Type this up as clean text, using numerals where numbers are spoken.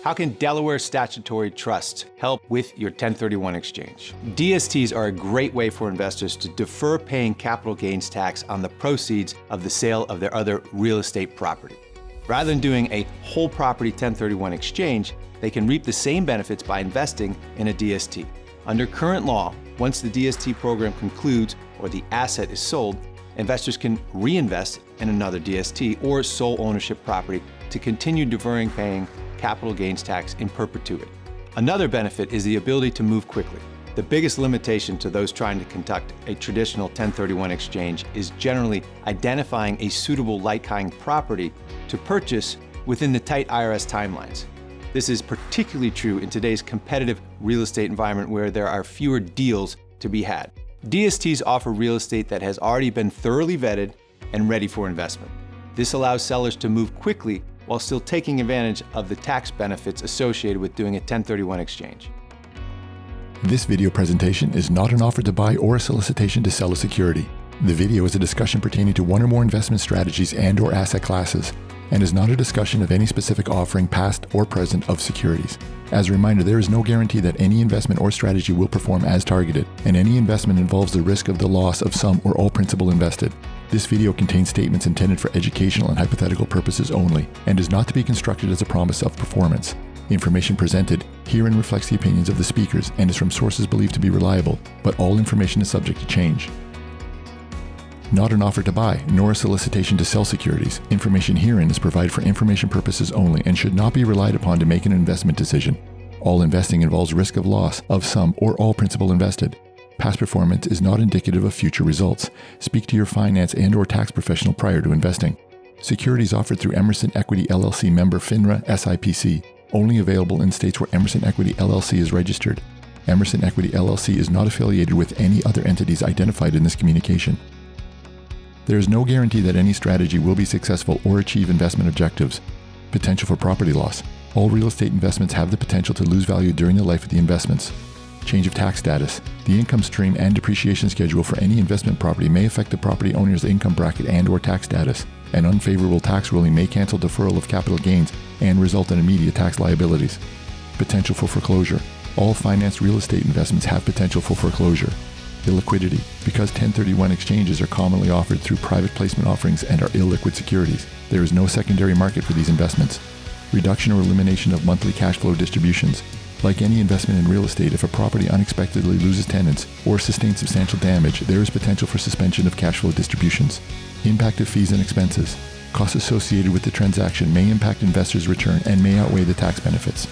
How can Delaware Statutory Trust help with your 1031 exchange? DSTs are a great way for investors to defer paying capital gains tax on the proceeds of the sale of their other real estate property. Rather than doing a whole property 1031 exchange, they can reap the same benefits by investing in a DST. Under current law, once the DST program concludes or the asset is sold, investors can reinvest in another DST or sole ownership property to continue deferring paying capital gains tax in perpetuity. Another benefit is the ability to move quickly. The biggest limitation to those trying to conduct a traditional 1031 exchange is generally identifying a suitable like-kind property to purchase within the tight IRS timelines. This is particularly true in today's competitive real estate environment where there are fewer deals to be had. DSTs offer real estate that has already been thoroughly vetted and ready for investment. This allows sellers to move quickly while still taking advantage of the tax benefits associated with doing a 1031 exchange. This video presentation is not an offer to buy or a solicitation to sell a security. The video is a discussion pertaining to one or more investment strategies and/or asset classes, and is not a discussion of any specific offering, past or present, of securities. As a reminder, there is no guarantee that any investment or strategy will perform as targeted, and any investment involves the risk of the loss of some or all principal invested. This video contains statements intended for educational and hypothetical purposes only, and is not to be construed as a promise of performance. Information presented herein reflects the opinions of the speakers and is from sources believed to be reliable, but all information is subject to change. Not an offer to buy, nor a solicitation to sell securities. Information herein is provided for information purposes only and should not be relied upon to make an investment decision. All investing involves risk of loss of some or all principal invested. Past performance is not indicative of future results. Speak to your finance and/or tax professional prior to investing. Securities offered through Emerson Equity LLC member FINRA SIPC. Only available in states where Emerson Equity LLC is registered. Emerson Equity LLC is not affiliated with any other entities identified in this communication. There is no guarantee that any strategy will be successful or achieve investment objectives. Potential for property loss. All real estate investments have the potential to lose value during the life of the investments. Change of tax status. The income stream and depreciation schedule for any investment property may affect the property owner's income bracket and/or tax status. An unfavorable tax ruling may cancel deferral of capital gains and result in immediate tax liabilities. Potential for foreclosure. All financed real estate investments have potential for foreclosure. Illiquidity. Because 1031 exchanges are commonly offered through private placement offerings and are illiquid securities, there is no secondary market for these investments. Reduction or elimination of monthly cash flow distributions. Like any investment in real estate, if a property unexpectedly loses tenants or sustains substantial damage, there is potential for suspension of cash flow distributions. Impact of fees and expenses. Costs associated with the transaction may impact investors' return and may outweigh the tax benefits.